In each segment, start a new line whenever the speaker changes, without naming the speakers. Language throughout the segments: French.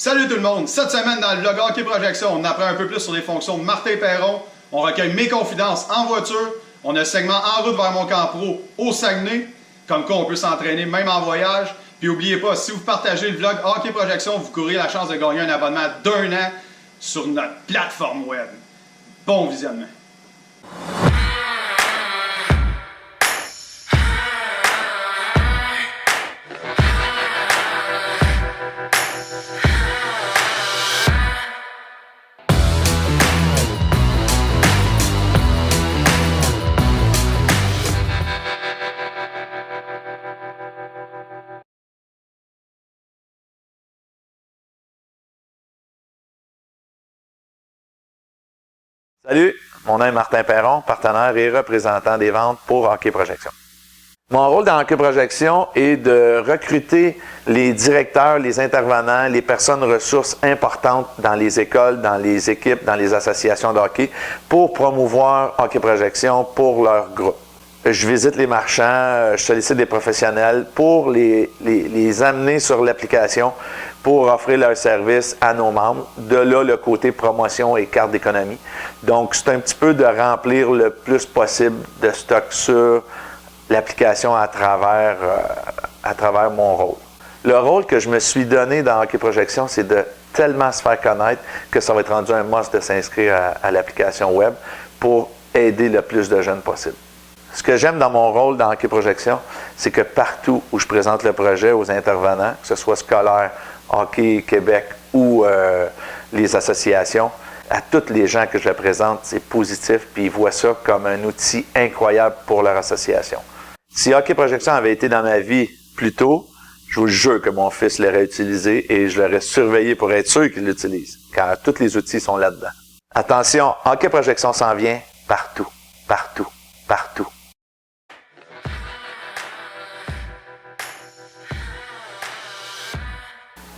Salut tout le monde! Cette semaine dans le vlog Hockey Projection, on apprend un peu plus sur les fonctions de Martin Perron. On recueille mes confidences en voiture. On a un segment en route vers mon camp pro au Saguenay. Comme quoi on peut s'entraîner même en voyage. Puis n'oubliez pas, si vous partagez le vlog Hockey Projection, vous courez la chance de gagner un abonnement d'1 an sur notre plateforme web. Bon visionnement!
Salut, mon nom est Martin Perron, partenaire et représentant des ventes pour Hockey Projection. Mon rôle dans Hockey Projection est de recruter les directeurs, les intervenants, les personnes ressources importantes dans les écoles, dans les équipes, dans les associations de hockey pour promouvoir Hockey Projection pour leur groupe. Je visite les marchands, je sollicite des professionnels pour les amener sur l'application pour offrir leur service à nos membres. De là, le côté promotion et carte d'économie. Donc, c'est un petit peu de remplir le plus possible de stock sur l'application à travers mon rôle. Le rôle que je me suis donné dans Hockey Projection, c'est de tellement se faire connaître que ça va être rendu un must de s'inscrire à l'application web pour aider le plus de jeunes possible. Ce que j'aime dans mon rôle dans Hockey Projection, c'est que partout où je présente le projet aux intervenants, que ce soit scolaire, Hockey Québec ou les associations, à tous les gens que je le présente, c'est positif, puis ils voient ça comme un outil incroyable pour leur association. Si Hockey Projection avait été dans ma vie plus tôt, je vous jure que mon fils l'aurait utilisé et je l'aurais surveillé pour être sûr qu'il l'utilise, car tous les outils sont là-dedans. Attention, Hockey Projection s'en vient partout, partout, partout.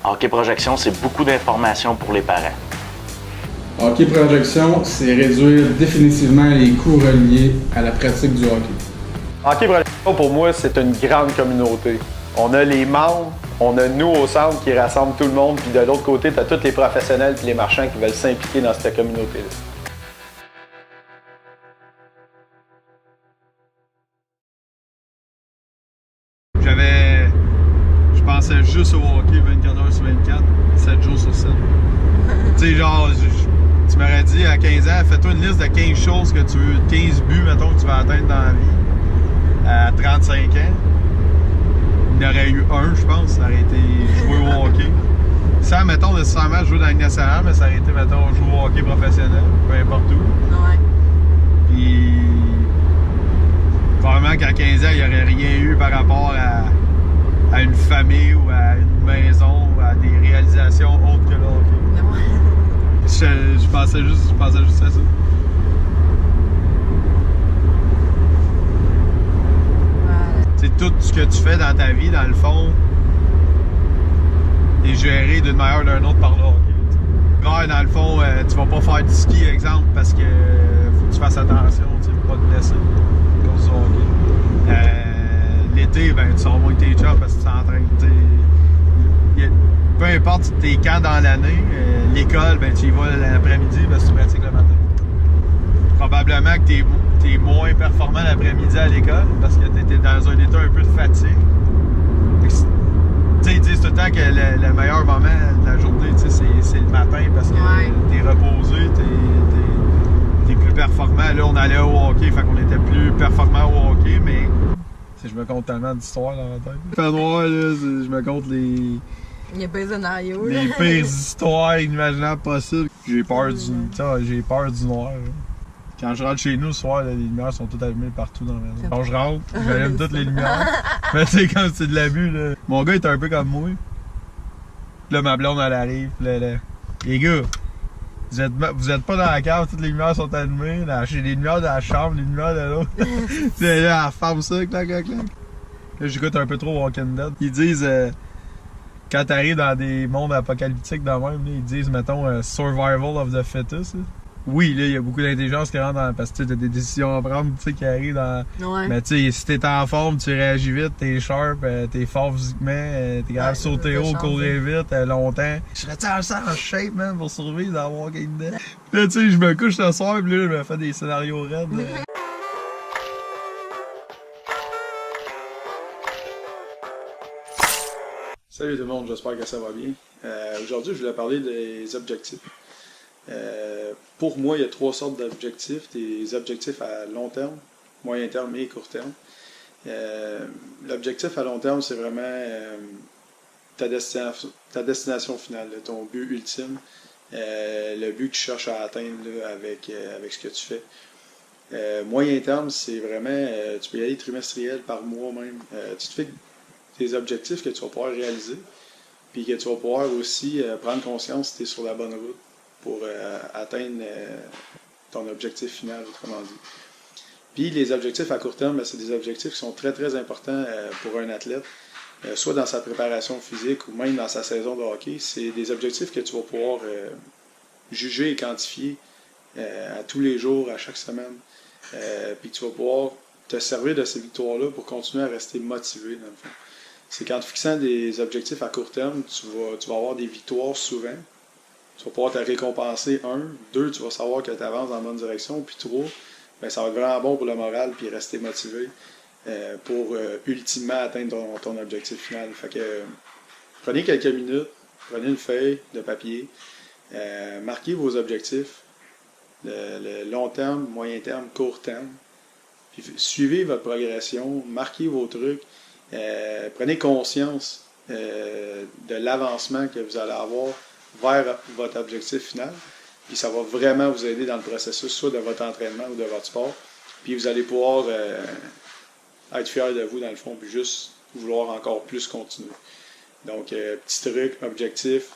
Hockey Projection, c'est beaucoup d'informations pour les parents.
Hockey Projection, c'est réduire définitivement les coûts reliés à la pratique du hockey.
Hockey Projection, pour moi, c'est une grande communauté. On a les membres, on a nous au centre qui rassemblent tout le monde, puis de l'autre côté, tu as tous les professionnels et les marchands qui veulent s'impliquer dans cette communauté-là.
Je pensais juste au hockey 24 heures sur 24, 7 jours sur 7. Tu sais, genre, tu m'aurais dit à 15 ans, fais-toi une liste de 15 choses que tu veux, 15 buts, mettons, que tu vas atteindre dans la vie. À 35 ans, il y en aurait eu un, je pense, ça aurait été jouer au hockey. Sans, mettons, nécessairement jouer dans la Ligue nationale, mais ça aurait été, mettons, jouer au hockey professionnel, peu importe où.
Ouais.
Puis, probablement qu'à 15 ans, il n'y aurait rien eu par rapport à une famille ou à une maison ou à des réalisations autres que le hockey.
Non.
Je pensais juste à ça. C'est tout ce que tu fais dans ta vie, dans le fond, est géré d'une manière ou d'une autre par le hockey. Ouais, dans le fond, tu vas pas faire du ski, exemple, parce que faut que tu fasses attention, tu sais, pour pas te blesser à cause du hockey. L'été, ben, tu sors moins que tes chums parce que tu t'entraînes. Peu importe tes camps dans l'année, l'école, ben, tu y vas l'après-midi parce que tu pratiques le matin. Probablement que tu es moins performant l'après-midi à l'école parce que tu étais dans un état un peu de fatigue. Ils disent tout le temps que le meilleur moment de la journée, c'est le matin parce que tu es reposé, tu es plus performant. Là, on allait au hockey, fait qu'on était plus performant au hockey, mais je me compte tellement d'histoires dans la tête. Il fait noir, là, je me compte les
pires scénarios.
Les pires histoires inimaginables possibles. J'ai peur du noir. Là. Quand je rentre chez nous le soir, là, les lumières sont toutes allumées partout dans la maison. Quand je rentre, j'allume toutes les lumières. Mais tu sais, quand c'est de l'abus, là. Mon gars est un peu comme moi. Là, ma blonde, elle arrive. Là. Les gars, vous êtes pas dans la cave, toutes les lumières sont allumées. J'ai les lumières de la chambre, les lumières de l'autre. Tu sais, là, elle ferme ça, clac, clac, clac. Là, j'écoute un peu trop Walking Dead. Ils disent, quand t'arrives dans des mondes apocalyptiques de même, là, ils disent, mettons, survival of the fittest. Là. oui, là, il y a beaucoup d'intelligence qui rentre dans, parce que tu as des décisions à prendre, tu sais, qui arrivent dans...
Ouais.
Mais tu sais, si t'es en forme, tu réagis vite, t'es sharp, t'es fort physiquement, t'es capable de sauter haut, courir vite, longtemps. Je serais-tu en shape, man, pour survivre dans Walking Dead? Puis là, tu sais, je me couche ce soir, pis là, je me fais des scénarios raides.
Salut tout le monde, j'espère que ça va bien. Aujourd'hui, je voulais parler des objectifs. Pour moi, il y a 3 sortes d'objectifs. Des objectifs à long terme, moyen terme et court terme. L'objectif à long terme, c'est vraiment ta destination finale, là, ton but ultime, le but que tu cherches à atteindre là, avec ce que tu fais. Moyen terme, c'est vraiment, tu peux y aller trimestriel, par mois même. Tu te fais des objectifs que tu vas pouvoir réaliser, puis que tu vas pouvoir aussi prendre conscience que tu es sur la bonne route pour atteindre ton objectif final, autrement dit. Puis les objectifs à court terme, c'est des objectifs qui sont très très importants pour un athlète, soit dans sa préparation physique ou même dans sa saison de hockey. C'est des objectifs que tu vas pouvoir juger et quantifier à tous les jours, à chaque semaine, puis que tu vas pouvoir te servir de ces victoires-là pour continuer à rester motivé dans le fond. C'est qu'en te fixant des objectifs à court terme, tu vas avoir des victoires souvent. Tu vas pouvoir te récompenser, 1. 2, tu vas savoir que tu avances dans la bonne direction. Puis 3, ben, ça va être vraiment bon pour le moral puis rester motivé pour ultimement atteindre ton objectif final. Fait que prenez quelques minutes, prenez une feuille de papier, marquez vos objectifs, le long terme, moyen terme, court terme. Puis suivez votre progression, marquez vos trucs. Prenez conscience de l'avancement que vous allez avoir vers votre objectif final. Puis ça va vraiment vous aider dans le processus, soit de votre entraînement ou de votre sport. Puis vous allez pouvoir être fier de vous dans le fond, puis juste vouloir encore plus continuer. Donc, petit truc, objectif,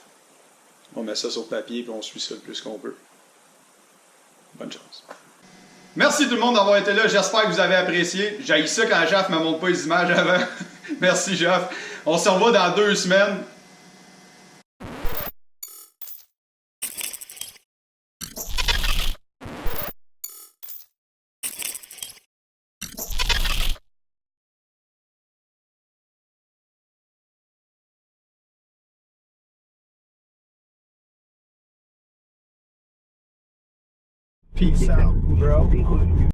on met ça sur papier puis on suit ça le plus qu'on peut. Bonne chance.
Merci tout le monde d'avoir été là. J'espère que vous avez apprécié. J'haïs ça quand Jeff ne me montre pas les images avant. Merci Jeff. On se revoit dans 2 semaines.
Peace out, bro.